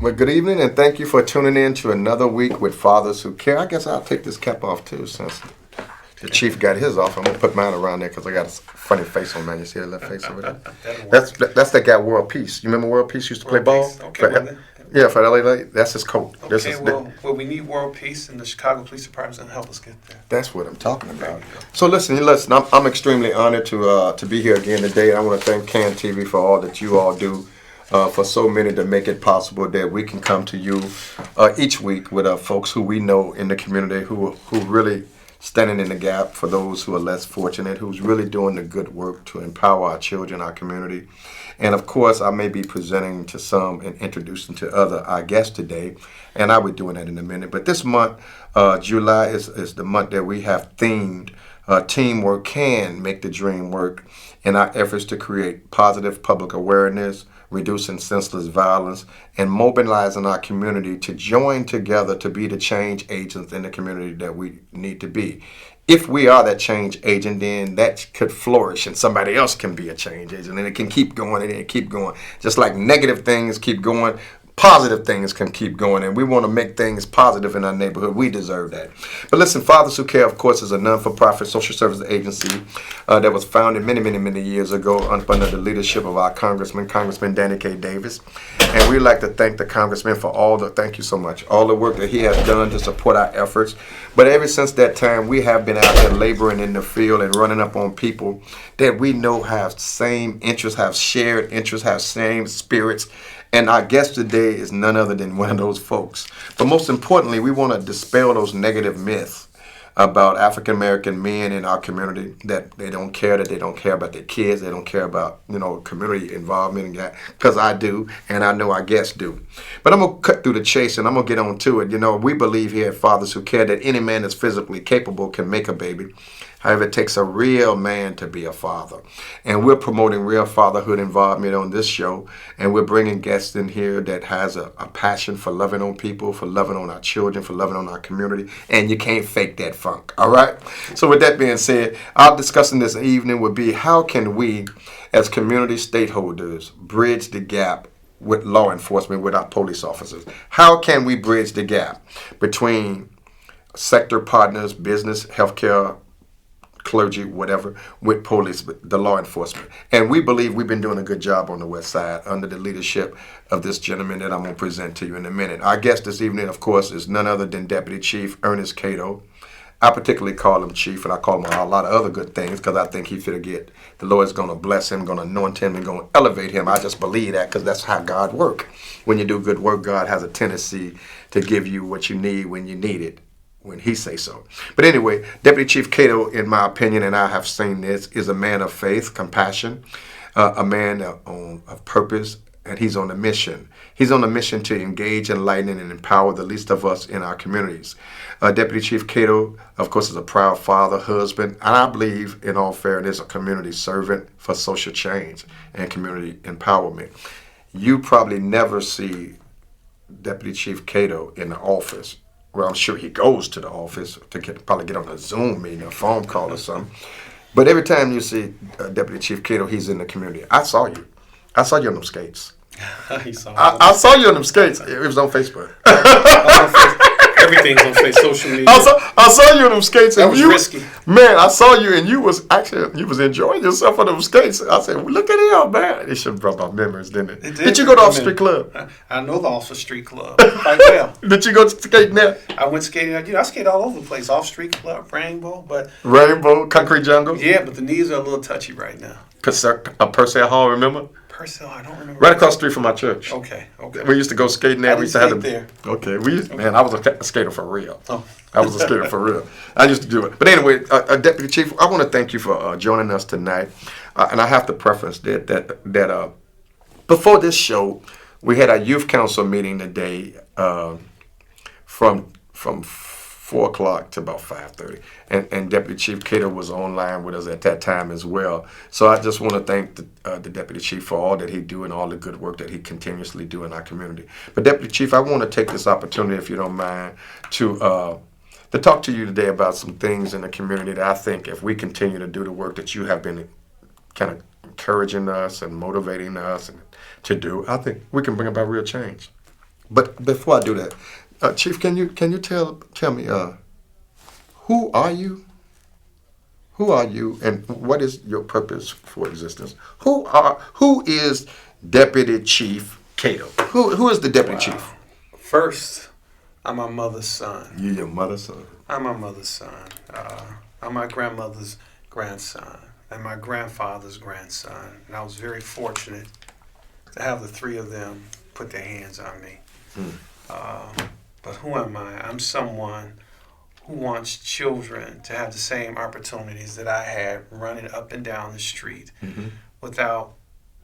Well, good evening, and thank you for tuning in to another week with Fathers Who Care. I guess I'll take this cap off too, since the chief got his off. I'm gonna put mine around there because I got a funny face on mine. You see that little face over there? That's that guy World Peace. You remember World Peace used to play ball? Okay, Yeah, for LA. That's his coat. Okay, well, we need world peace, and the Chicago Police Department's gonna help us get there. That's what I'm talking about. So listen. I'm extremely honored to be here again today. I want to thank Can TV for all that you all do. For so many to make it possible that we can come to you each week with folks who we know in the community who really standing in the gap for those who are less fortunate, who's really doing the good work to empower our children, our community. And of course, I may be presenting to some and introducing to our guests today, and I'll be doing that in a minute. But this month, July is the month that we have themed Teamwork Can Make the Dream Work in our efforts to create positive public awareness, reducing senseless violence, and mobilizing our community to join together to be the change agents in the community that we need to be. If we are that change agent, then that could flourish and somebody else can be a change agent, and it can keep going and keep going. Just like negative things keep going, positive things can keep going, and we want to make things positive in our neighborhood. We deserve that. But listen, Fathers Who Care, of course, is a non-for-profit social service agency that was founded many years ago under the leadership of our Congressman Danny K. Davis. And we'd like to thank the Congressman for thank you so much, all the work that he has done to support our efforts. But ever since that time, we have been out there laboring in the field and running up on people that we know have same interests, have shared interests, have same spirits. And our guest today is none other than one of those folks. But most importantly, we want to dispel those negative myths about African American men in our community, that they don't care about their kids, they don't care about, community involvement, because I do, and I know our guests do. But I'm going to cut through the chase and I'm going to get on to it. We believe here at Fathers Who Care that any man that's physically capable can make a baby. However, it takes a real man to be a father. And we're promoting real fatherhood involvement on this show. And we're bringing guests in here that has a passion for loving on people, for loving on our children, for loving on our community. And you can't fake that funk, all right? So with that being said, our discussion this evening would be how can we, as community stakeholders, bridge the gap with law enforcement, with our police officers? How can we bridge the gap between sector partners, business, healthcare, clergy, whatever, with police, the law enforcement? And we believe we've been doing a good job on the West Side under the leadership of this gentleman that I'm going to present to you in a minute. Our guest this evening, of course, is none other than Deputy Chief Ernest Cato. I particularly call him Chief, and I call him a lot of other good things because I think he fit get. The Lord's going to bless him, going to anoint him, and going to elevate him. I just believe that because that's how God works. When you do good work, God has a tendency to give you what you need when you need it, when he say so. But anyway, Deputy Chief Cato, in my opinion, and I have seen this, is a man of faith, compassion, a man of purpose, and he's on a mission. He's on a mission to engage, enlighten, and empower the least of us in our communities. Deputy Chief Cato, of course, is a proud father, husband, and I believe, in all fairness, a community servant for social change and community empowerment. You probably never see Deputy Chief Cato in the office. Well, I'm sure he goes to the office to probably get on a Zoom meeting, a phone call or something. But every time you see Deputy Chief Cato, he's in the community. I saw you. I saw you on them skates. I saw you on them skates. It was on Facebook. Everything's on social media. I saw you on them skates. That was risky. Man, I saw you and you was enjoying yourself on them skates. I said, well, look at him, man. It should have brought back memories, didn't it? Did you go to Off-Street Club? I know the Off-Street Club quite well. Did you go skating there? I went skating. I skate all over the place. Off-Street Club, Rainbow, Concrete Jungle? Yeah, but the knees are a little touchy right now. Purcell Hall, remember? Purcell, I don't remember. Right across the street from my church. Okay. We used to go skating there. I used to have there. Okay, man, I was a skater for real. Oh. I was a skater for real. I used to do it. But anyway, Deputy Chief, I want to thank you for joining us tonight. And I have to preface that before this show, we had a youth council meeting today from 4 o'clock to about 5:30. And Deputy Chief Cato was online with us at that time as well. So I just want to thank the Deputy Chief for all that he do and all the good work that he continuously do in our community. But Deputy Chief, I want to take this opportunity, if you don't mind, to talk to you today about some things in the community that I think if we continue to do the work that you have been kind of encouraging us and motivating us to do, I think we can bring about real change. But before I do that, Chief, can you tell me who are you? Who are you, and what is your purpose for existence? Who is Deputy Chief Cato? Who is the Deputy Wow. Chief? First, I'm my mother's son. You your mother's son. I'm my mother's son. I'm my grandmother's grandson and my grandfather's grandson. And I was very fortunate to have the three of them put their hands on me. But who am I? I'm someone who wants children to have the same opportunities that I had running up and down the street without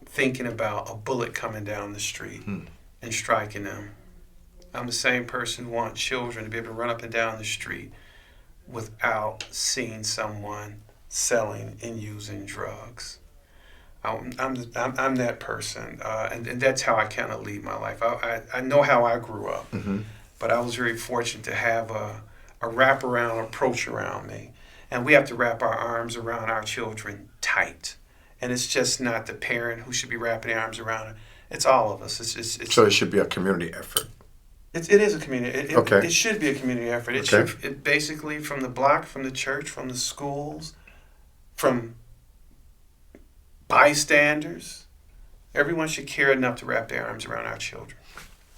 thinking about a bullet coming down the street and striking them. I'm the same person who wants children to be able to run up and down the street without seeing someone selling and using drugs. I'm that person, and that's how I kind of lead my life. I know how I grew up, but I was very fortunate to have a wraparound approach around me. And we have to wrap our arms around our children tight. And it's just not the parent who should be wrapping their arms around it. It's all of us. So it should be a community effort. It is a community. Okay. It should be a community effort. Okay. It basically from the block, from the church, from the schools, from bystanders. Everyone should care enough to wrap their arms around our children.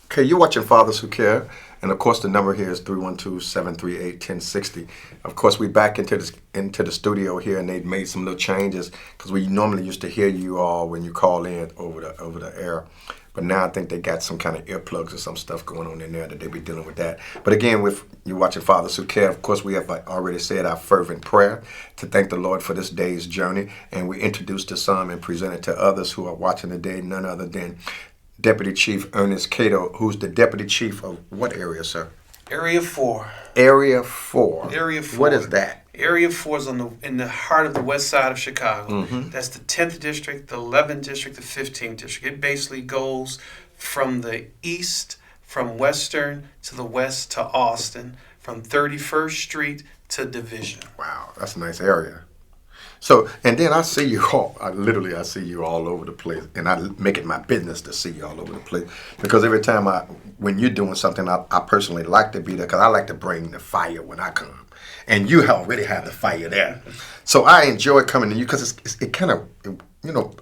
Okay, you're watching Fathers Who Care, and of course the number here is 312-738-1060. Of course, we back into the studio here, and they made some little changes because we normally used to hear you all when you call in over the air. But now I think they got some kind of earplugs or some stuff going on in there that they be dealing with that. But again, with you watching Fathers Who Care, of course, we have already said our fervent prayer to thank the Lord for this day's journey. And we introduced to some and presented to others who are watching today, none other than Deputy Chief Ernest Cato, who's the Deputy Chief of what area, sir? Area 4. Area 4. Area 4. What is that? Area 4 is in the heart of the west side of Chicago. That's the 10th district, the 11th district, the 15th district. It basically goes from the east, from Western to the west to Austin, from 31st Street to Division. Wow, that's a nice area. So, and then I see you all, I see you all over the place, and I make it my business to see you all over the place, because every time when you're doing something, I personally like to be there, because I like to bring the fire when I come, and you already have the fire there. So I enjoy coming to you, because it kind of,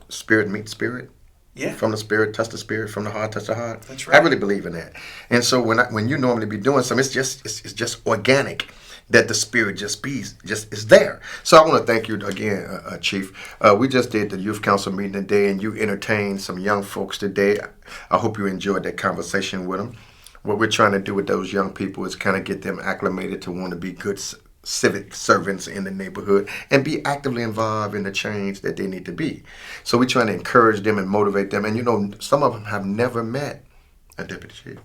spirit meets spirit. Yeah. From the spirit, touch the spirit. From the heart, touch the heart. That's right. I really believe in that. And so when you normally be doing something, it's just organic. That the spirit just is there. So I want to thank you again, Chief. We just did the youth council meeting today, and you entertained some young folks today. I hope you enjoyed that conversation with them. What we're trying to do with those young people is kind of get them acclimated to want to be good civic servants in the neighborhood and be actively involved in the change that they need to be. So we're trying to encourage them and motivate them. And some of them have never met a deputy chief.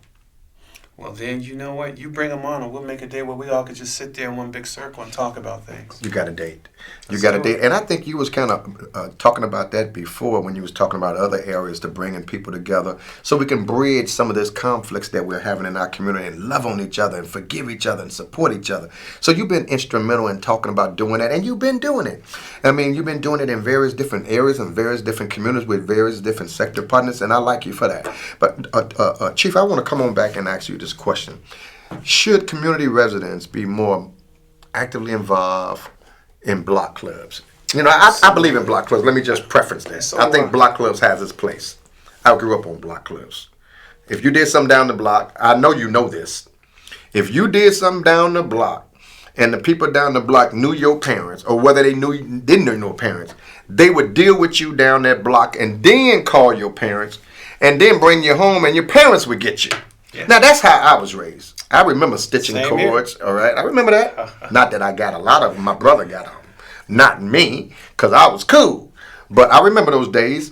Well, then, you know what? You bring them on, and we'll make a day where we all could just sit there in one big circle and talk about things. You got a date. And I think you was kind of talking about that before when you was talking about other areas to bringing people together so we can bridge some of this conflicts that we're having in our community and love on each other and forgive each other and support each other. So you've been instrumental in talking about doing that, and you've been doing it. I mean, you've been doing it in various different areas and various different communities with various different sector partners, and I like you for that. But, Chief, I want to come on back and ask you this question. Should community residents be more actively involved in block clubs? I believe in block clubs. Let me just preference this. So I think block clubs has its place. I grew up on block clubs. If you did something down the block, I know you know this. If you did something down the block and the people down the block knew your parents, or whether they didn't know your parents, they would deal with you down that block and then call your parents and then bring you home, and your parents would get you. Yeah. Now, that's how I was raised. I remember stitching cords, all right? I remember that. Not that I got a lot of them. My brother got them. Not me, because I was cool. But I remember those days.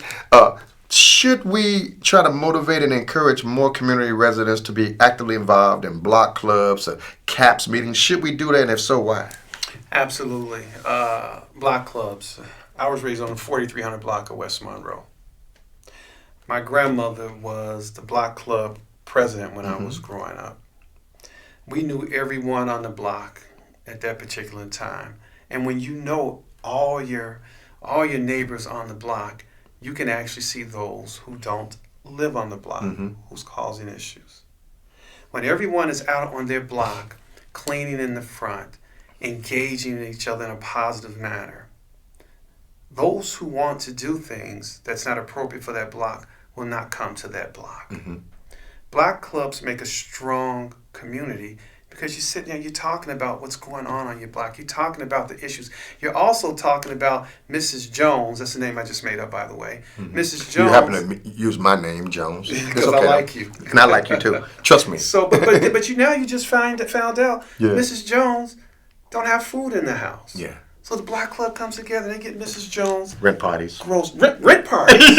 Should we try to motivate and encourage more community residents to be actively involved in block clubs or CAPS meetings? Should we do that, and if so, why? Absolutely. Block clubs. I was raised on the 4300 block of West Monroe. My grandmother was the block club president when I was growing up. We knew everyone on the block at that particular time. And when you know all your neighbors on the block, you can actually see those who don't live on the block, who's causing issues. When everyone is out on their block, cleaning in the front, engaging each other in a positive manner, those who want to do things that's not appropriate for that block will not come to that block. Mm-hmm. Block clubs make a strong community because you're sitting there, you're talking about what's going on your block. You're talking about the issues. You're also talking about Mrs. Jones. That's the name I just made up, by the way. Mm-hmm. Mrs. Jones. You happen to use my name, Jones. Because I like you. And I like you too. Trust me. So, but you now you just found out Yeah. Mrs. Jones don't have food in the house. Yeah. So the block club comes together. They get Mrs. Jones. Rent parties. Rent parties.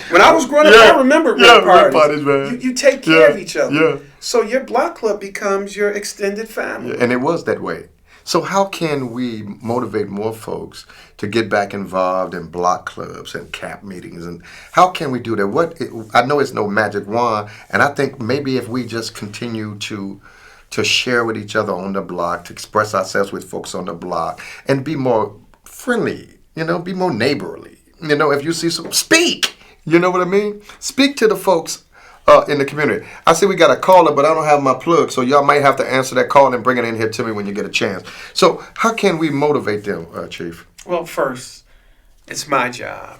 When I was growing up, I remember rent parties. Man. You take care of each other. Yeah. So your block club becomes your extended family. Yeah, and it was that way. So how can we motivate more folks to get back involved in block clubs and CAP meetings? And how can we do that? I know it's no magic wand, and I think maybe if we just continue to share with each other on the block, to express ourselves with folks on the block, and be more friendly, be more neighborly. If you see speak, you know what I mean? Speak to the folks in the community. I see we got a caller, but I don't have my plug, so y'all might have to answer that call and bring it in here to me when you get a chance. So how can we motivate them, Chief? Well, first, it's my job,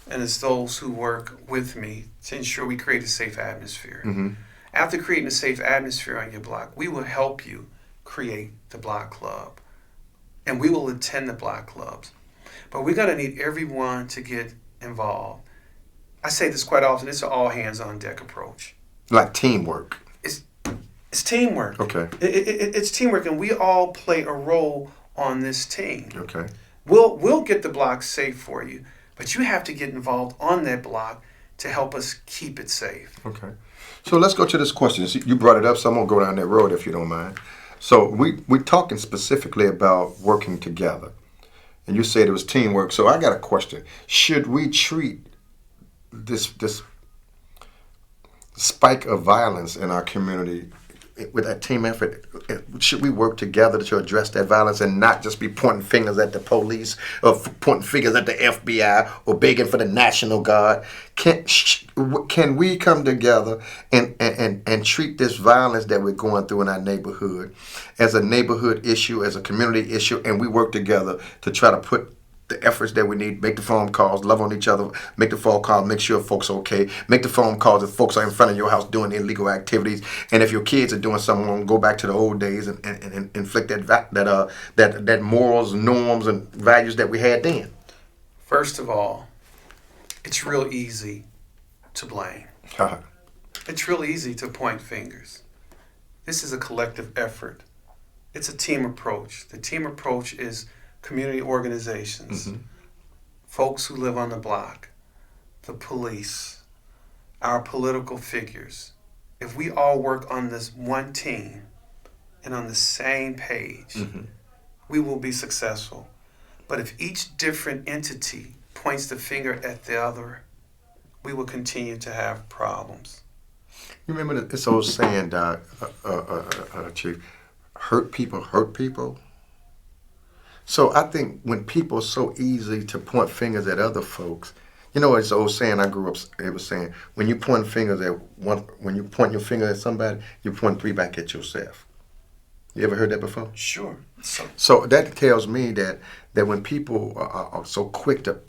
and it's those who work with me to ensure we create a safe atmosphere. Mm-hmm. After creating a safe atmosphere on your block, we will help you create the block club, and we will attend the block clubs. But we're going to need everyone to get involved. I say this quite often, it's an all hands on deck approach. Like teamwork. It's teamwork. Okay. It's teamwork, and we all play a role on this team. Okay. We'll get the block safe for you, but you have to get involved on that block to help us keep it safe. Okay. So let's go to this question. You brought it up, so I'm going to go down that road if you don't mind. So we're talking specifically about working together. And you said it was teamwork. So I got a question. Should we treat this spike of violence in our community with that team effort? Should we work together to address that violence and not just be pointing fingers at the police or pointing fingers at the FBI or begging for the National Guard? Can we come together and treat this violence that we're going through in our neighborhood as a neighborhood issue, as a community issue, and we work together to try to put the efforts that we need, make the phone calls, love on each other, make the phone calls, make sure folks are okay, make the phone calls if folks are in front of your house doing illegal activities, and if your kids are doing something, go back to the old days and inflict that morals, norms, and values that we had then. First of all, it's real easy to blame. It's real easy to point fingers. This is a collective effort. It's a team approach. The team approach is community organizations, Mm-hmm. folks who live on the block, the police, our political figures. If we all work on this one team and on the same page, Mm-hmm. we will be successful. But if each different entity points the finger at the other, we will continue to have problems. You remember this old saying, Chief, hurt people? So I think when people are so easy to point fingers at other folks, it's an old saying I grew up, it was saying, when you point your finger at somebody, you point 3 back at yourself. You ever heard that before? Sure. So that tells me that when people are so quick to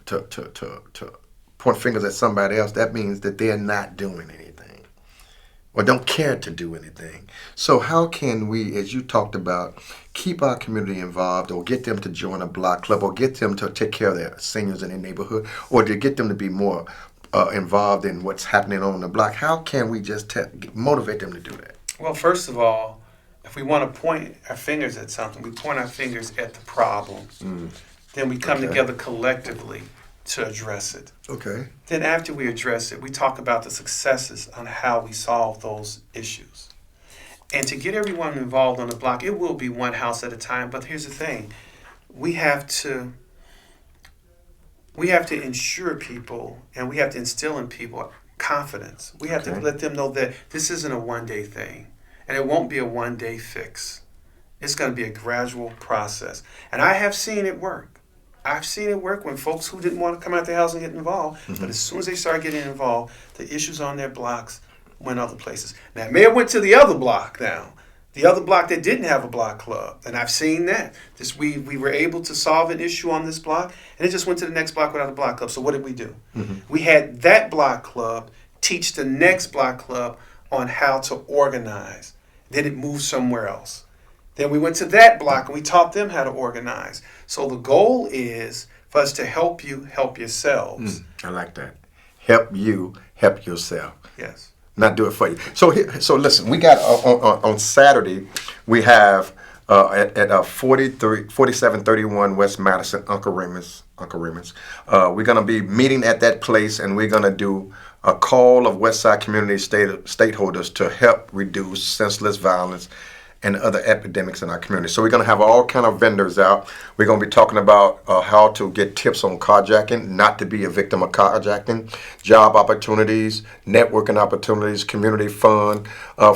point fingers at somebody else, that means that they're not doing anything or don't care to do anything. So how can we, as you talked about, keep our community involved or get them to join a block club or get them to take care of their seniors in their neighborhood or to get them to be more involved in what's happening on the block? How can we just motivate them to do that? Well, first of all, if we want to point our fingers at something, we point our fingers at the problem. Then we come together collectively to address it. Okay. Then after we address it, we talk about the successes on how we solve those issues. And to get everyone involved on the block, it will be one house at a time. But here's the thing. We have to ensure people and we have to instill in people confidence. We have to let them know that this isn't a one-day thing. And it won't be a one-day fix. It's going to be a gradual process. And I have seen it work. I've seen it work when folks who didn't want to come out their house and get involved, but as soon as they start getting involved, the issues on their blocks went other places. Now, it may have went to the other block now. The other block that didn't have a block club, and I've seen that. We were able to solve an issue on this block, and it just went to the next block without a block club. So what did we do? We had that block club teach the next block club on how to organize. Then it moved somewhere else. Then we went to that block and we taught them how to organize. So the goal is for us to help you help yourselves. I like that. Help you help yourself. Yes. Not do it for you. So listen, we got on Saturday, we have at 4731 West Madison, Uncle Raymond's. We're going to be meeting at that place, and we're going to do a call of Westside community stakeholders to help reduce senseless violence and other epidemics in our community. So we're going to have all kind of vendors out. We're going to be talking about how to get tips on carjacking, not to be a victim of carjacking, job opportunities, networking opportunities, community fun,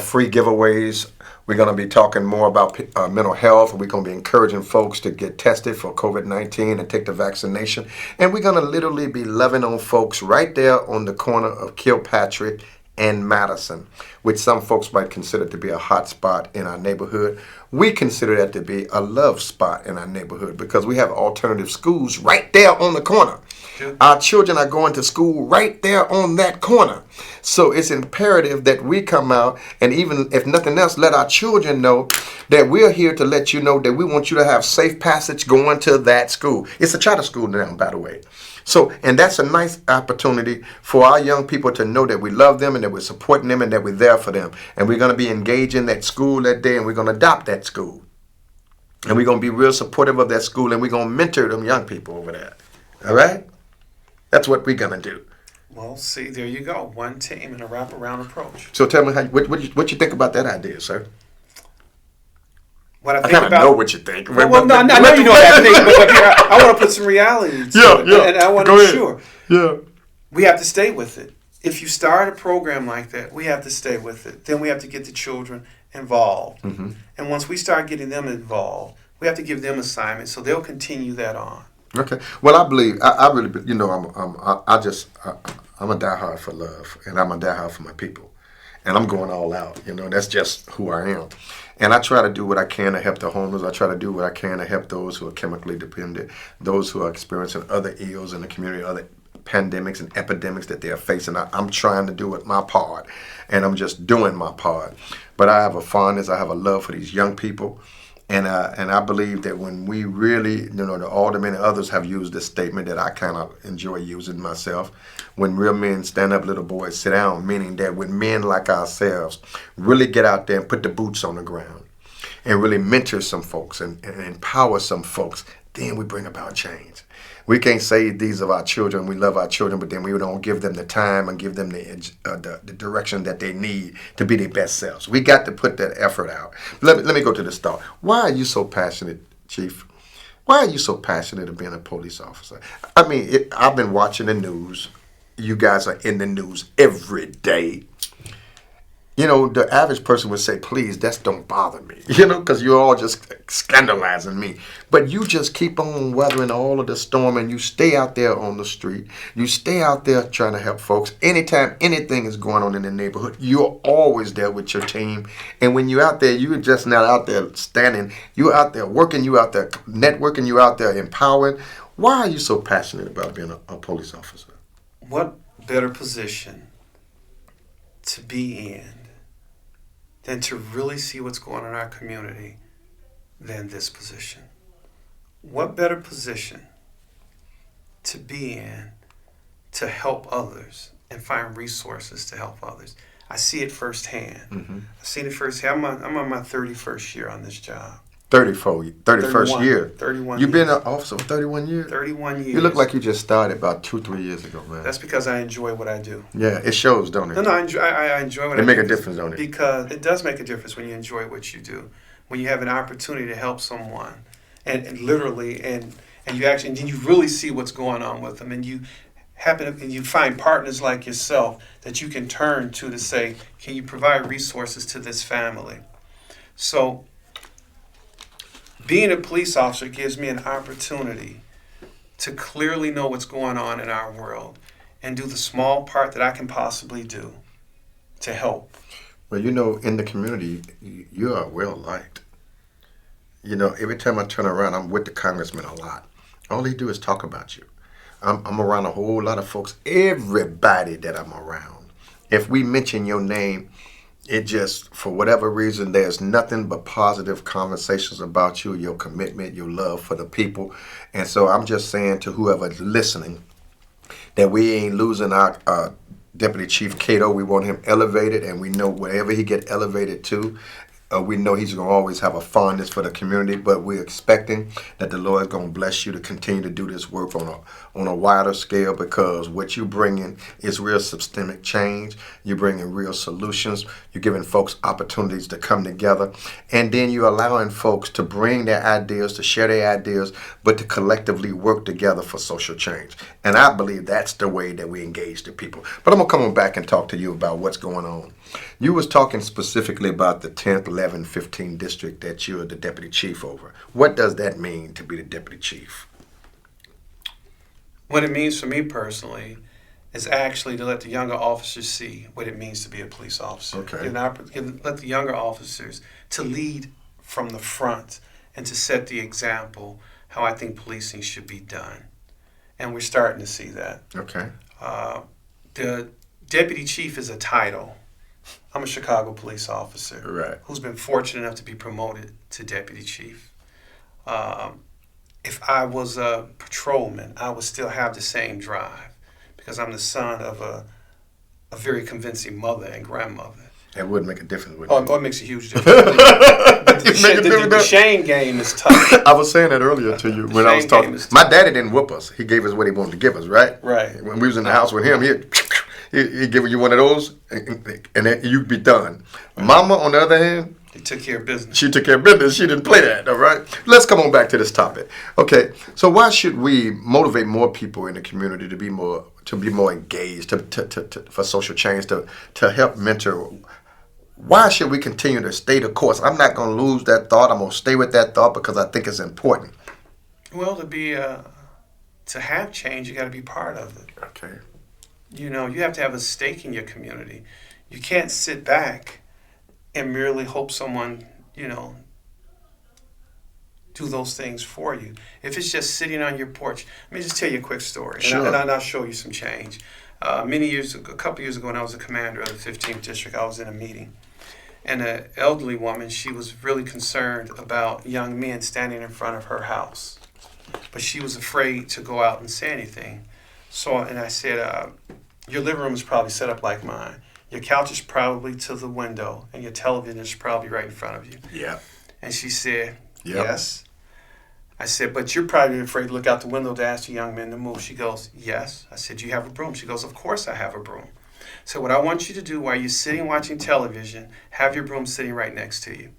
free giveaways. We're going to be talking more about mental health. We're going to be encouraging folks to get tested for COVID-19 and take the vaccination. And we're going to literally be loving on folks right there on the corner of Kilpatrick and Madison, which some folks might consider to be a hot spot in our neighborhood. We consider that to be a love spot in our neighborhood because we have alternative schools right there on the corner. Our children are going to school right there on that corner. So it's imperative that we come out and, even if nothing else, let our children know that we're here to let you know that we want you to have safe passage going to that school. It's a charter school now, by the way. So, and that's a nice opportunity for our young people to know that we love them and that we're supporting them and that we're there for them. And we're going to be engaging that school that day, and we're going to adopt that school. And we're going to be real supportive of that school, and we're going to mentor them young people over there. All right? That's what we're going to do. Well, see, there you go. One team and a wraparound approach. So tell me, what you think about that idea, sir? What I kind of know what you think. Well, no, I know you know what I think, but I want to put some reality into it. Yeah. And I want to be sure. Yeah. We have to stay with it. If you start a program like that, we have to stay with it. Then we have to get the children involved. Mm-hmm. And once we start getting them involved, we have to give them assignments so they'll continue that on. Okay. Well, I believe I really, I'm a diehard for love, and I'm a diehard for my people, and I'm going all out. That's just who I am, and I try to do what I can to help the homeless. I try to do what I can to help those who are chemically dependent, those who are experiencing other ills in the community, other pandemics and epidemics that they are facing. I'm trying to do my part, and I'm just doing my part. But I have a fondness, I have a love for these young people. And I believe that when we really, the aldermen and others have used this statement that I kind of enjoy using myself, when real men stand up, little boys sit down, meaning that when men like ourselves really get out there and put the boots on the ground and really mentor some folks and empower some folks, then we bring about change. We can't say these are our children, we love our children, but then we don't give them the time and give them the direction that they need to be their best selves. We got to put that effort out. Let me go to this thought. Why are you so passionate, Chief? Why are you so passionate of being a police officer? I mean, I've been watching the news. You guys are in the news every day. The average person would say, please, that don't bother me, because you're all just scandalizing me. But you just keep on weathering all of the storm, and you stay out there on the street. You stay out there trying to help folks. Anytime anything is going on in the neighborhood, you're always there with your team. And when you're out there, you're just not out there standing. You're out there working. You're out there networking. You're out there empowering. Why are you so passionate about being a police officer? What better position to be in than to really see what's going on in our community than this position? What better position to be in to help others and find resources to help others? I see it firsthand. Mm-hmm. I've seen it firsthand. I'm on my 31st year on this job. 31st year. 31 You've been years. an officer for 31 years? 31 years. You look like you just started about 2-3 years ago, man. That's because I enjoy what I do. Yeah, it shows, don't it? No, I enjoy what I do. It make a difference, don't it? Because it does make a difference when you enjoy what you do. When you have an opportunity to help someone, and literally, and you actually, and then you really see what's going on with them, and you and you find partners like yourself that you can turn to say, can you provide resources to this family? So, being a police officer gives me an opportunity to clearly know what's going on in our world and do the small part that I can possibly do to help. Well, in the community, you are well liked. Every time I turn around, I'm with the congressman a lot. All he do is talk about you. I'm around a whole lot of folks. Everybody that I'm around, if we mention your name, it just, for whatever reason, there's nothing but positive conversations about you, your commitment, your love for the people. And so I'm just saying to whoever's listening that we ain't losing our Deputy Chief Cato. We want him elevated, and we know wherever he get elevated to, we know he's going to always have a fondness for the community, but we're expecting that the Lord is going to bless you to continue to do this work on a wider scale, because what you bring in is real systemic change. You're bringing real solutions. You're giving folks opportunities to come together, and then you're allowing folks to bring their ideas, to share their ideas, but to collectively work together for social change. And I believe that's the way that we engage the people. But I'm going to come on back and talk to you about what's going on. You was talking specifically about the 10th, 11th, 15th district that you're the deputy chief over. What does that mean to be the deputy chief? What it means for me personally is actually to let the younger officers see what it means to be a police officer. Okay. Let the younger officers to lead from the front and to set the example how I think policing should be done. And we're starting to see that. Okay. The deputy chief is a title. I'm a Chicago police officer, Right. who's been fortunate enough to be promoted to deputy chief. If I was a patrolman, I would still have the same drive because I'm the son of a very convincing mother and grandmother. That would make a difference. It makes a huge difference. The shame game is tough. I was saying that earlier to you when I was talking. My daddy didn't whoop us. He gave us what he wanted to give us, right? Right. When we was in the house with him, he'd give you one of those, and then you'd be done. Mama, on the other hand, He took care of business. she took care of business. She didn't play that, all right? Let's come on back to this topic. Okay, so why should we motivate more people in the community to be more engaged, for social change, to help mentor? Why should we continue to stay the course? I'm not going to lose that thought. I'm going to stay with that thought because I think it's important. Well, to have change, you got to be part of it. Okay. You have to have a stake in your community. You can't sit back and merely hope someone, do those things for you. If it's just sitting on your porch, let me just tell you a quick story, Sure. and I'll show you some change. A couple years ago, when I was a commander of the 15th District, I was in a meeting, and an elderly woman, she was really concerned about young men standing in front of her house, but she was afraid to go out and say anything. And I said, your living room is probably set up like mine. Your couch is probably to the window, and your television is probably right in front of you. Yeah. And she said, Yep. yes. I said, but you're probably afraid to look out the window to ask the young men to move. She goes, yes. I said, you have a broom? She goes, of course I have a broom. So what I want you to do while you're sitting watching television, have your broom sitting right next to you.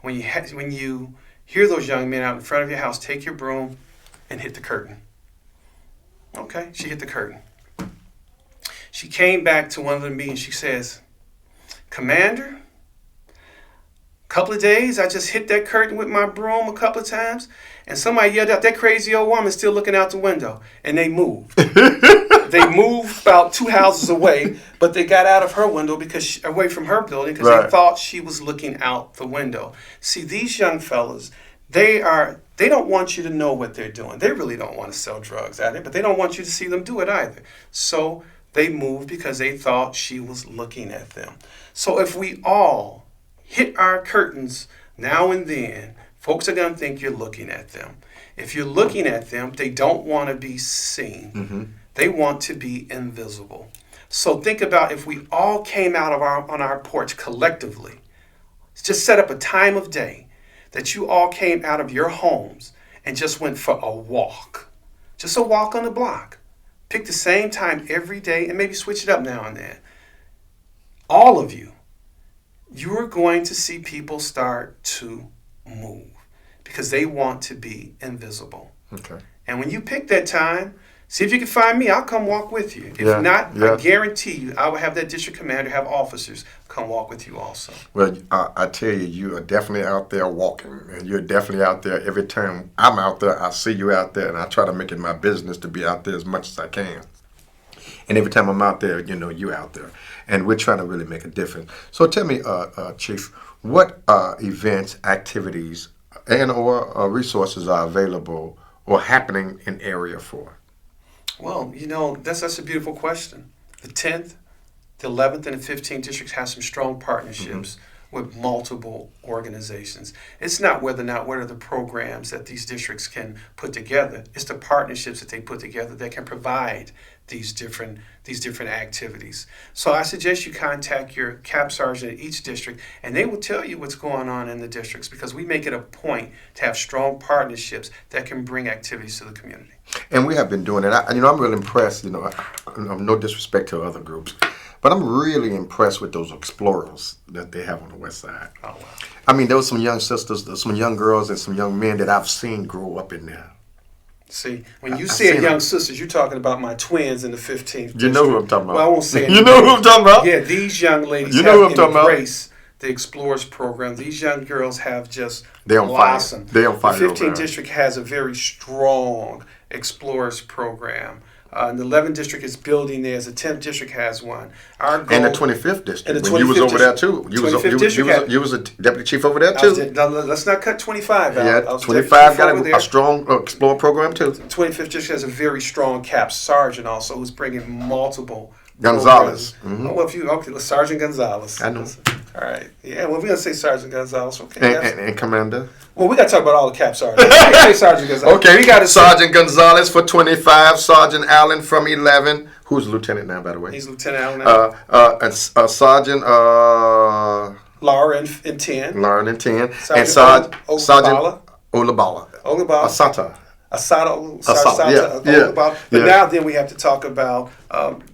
When you hear those young men out in front of your house, take your broom and hit the curtain. Okay, she hit the curtain. She came back to one of the meetings. She says, Commander, a couple of days, I just hit that curtain with my broom a couple of times, and somebody yelled out, that crazy old woman's still looking out the window. And they moved. They moved about 2 houses away, but they got out of her window away from her building because Right. they thought she was looking out the window. See, these young fellas, they don't want you to know what they're doing. They really don't want to sell drugs at it, but they don't want you to see them do it either. So they moved because they thought she was looking at them. So if we all hit our curtains now and then, folks are going to think you're looking at them. If you're looking at them, they don't want to be seen. Mm-hmm. They want to be invisible. So think about if we all came out on our porch collectively, just set up a time of day that you all came out of your homes and just went for a walk. Just a walk on the block. Pick the same time every day and maybe switch it up now and then. All of you are going to see people start to move because they want to be invisible. Okay. And when you pick that time, see if you can find me. I'll come walk with you. If Yeah, not, yeah. I guarantee you I will have that district commander have officers come walk with you also. Well, I tell you, you are definitely out there walking, and you're definitely out there. Every time I'm out there, I see you out there, and I try to make it my business to be out there as much as I can. And every time I'm out there, you out there. And we're trying to really make a difference. So tell me, Chief, what events, activities, and or resources are available or happening in Area 4? Well, that's a beautiful question. The 10th, the 11th, and the 15th districts have some strong partnerships with multiple organizations. It's not what are the programs that these districts can put together. It's the partnerships that they put together that can provide these different activities. So I suggest you contact your CAP sergeant at each district, and they will tell you what's going on in the districts, because we make it a point to have strong partnerships that can bring activities to the community. And we have been doing it. I'm really impressed. No disrespect to other groups, but I'm really impressed with those explorers that they have on the west side. Oh, wow. I mean, there were some young sisters, some young girls, and some young men that I've seen grow up in there. See, when you said young sisters, you're talking about my twins in the 15th district. You know who I'm talking about. Well, I won't say it. You know who I'm talking about? Yeah, these young ladies have embraced the Explorers program. These young girls have just blossomed. They're on fire. The 15th district has a very strong Explorers program. And the 11th district is building theirs. The 10th district has one. Our goal, and the 25th district. And the 25th when you was over there too. You was a deputy chief over there too. Let's not cut 25 out. Yeah, 25 got a strong Explorer program too. The 25th district has a very strong CAP sergeant also, who's bringing multiple. Gonzalez. Mm-hmm. Well, Sergeant Gonzalez. I know. All right. Yeah, well, we're going to say Sergeant Gonzalez. Okay. And Commander? Well, we got to talk about all the CAP sergeants. Say Sergeant Gonzalez. Okay, we got Sergeant Gonzalez for 25, Sergeant Allen from 11, who's lieutenant now, by the way. He's Lieutenant Allen now. And Sergeant Laura in 10. Laura in 10. Sergeant And Sergeant Olabala. Asata. Yeah. But now then we have to talk about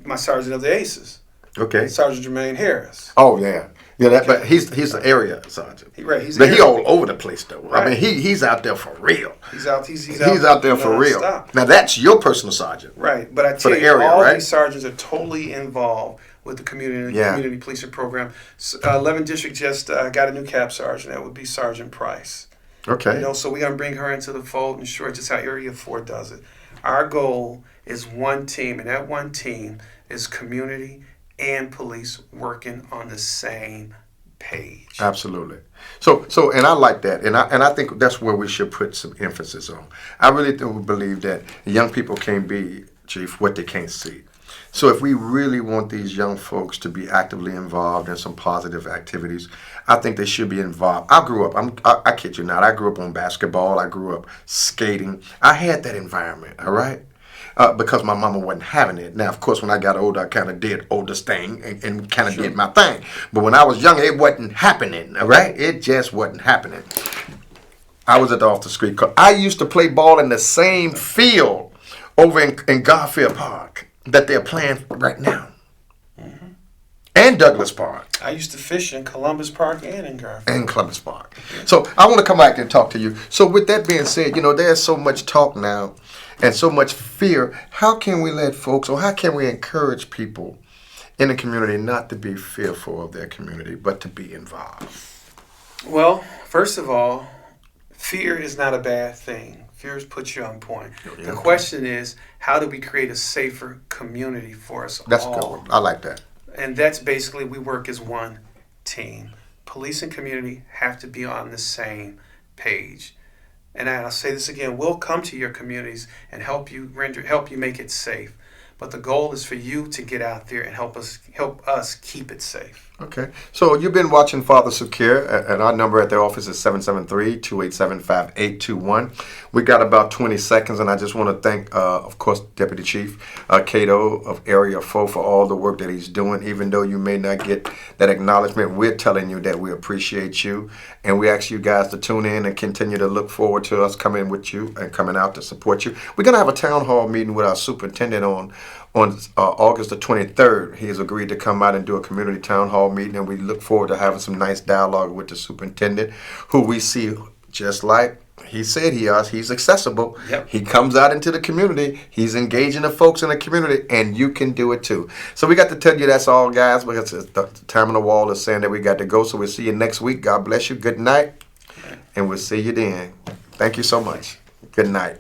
my Sergeant of the Aces. Okay. Sergeant Jermaine Harris. Oh, yeah. Yeah, but he's an area sergeant. But he all over the place though. Right. I mean, he's out there for real. He's out there for real. Now that's your personal sergeant. Right, but I tell you, all these sergeants are totally involved with the community policing program. 11th district just got a new CAP sergeant. That would be Sergeant Price. Okay. So we're gonna bring her into the fold and show just how Area 4 does it. Our goal is one team, and that one team is community and police working on the same page. Absolutely. So, and I like that, and I think that's where we should put some emphasis on. I really do believe that young people can't be, Chief, what they can't see. So if we really want these young folks to be actively involved in some positive activities, I think they should be involved. I grew up, I kid you not, I grew up on basketball. I grew up skating. I had that environment, all right? Because my mama wasn't having it. Now, of course, when I got older, I kind of did oldest thing and kind of did my thing. But when I was young, it wasn't happening, all right? It just wasn't happening. I was off the street. I used to play ball in the same field over in Garfield Park that they're playing right now. Mm-hmm. And Douglas Park. I used to fish in Columbus Park and in Garfield. And Columbus Park. So I want to come back and talk to you. So with that being said, there's so much talk now and so much fear. How can we let folks, or how can we encourage people in the community not to be fearful of their community, but to be involved? Well, first of all, fear is not a bad thing. Fear puts you on point. Yeah. The question is, how do we create a safer community for us all? That's a good one. I like that. And that's basically, we work as one team. Police and community have to be on the same page. And I'll say this again, we'll come to your communities and help you make it safe. But the goal is for you to get out there and help us keep it safe. Okay. So you've been watching Father Secure, and our number at the office is 773-287-5821. We got about 20 seconds, and I just want to thank, of course, Deputy Chief Cato of Area 4 for all the work that he's doing. Even though you may not get that acknowledgement, we're telling you that we appreciate you, and we ask you guys to tune in and continue to look forward to us coming with you and coming out to support you. We're going to have a town hall meeting with our superintendent on August the 23rd. He has agreed to come out and do a community town hall meeting, and we look forward to having some nice dialogue with the superintendent, who we see just like he said he's accessible. Yep. He comes out into the community. He's engaging the folks in the community, and you can do it too. So we got to tell you that's all, guys, because the time on the wall is saying that we got to go. So we'll see you next week. God bless you. Good night, and we'll see you then. Thank you so much. Good night.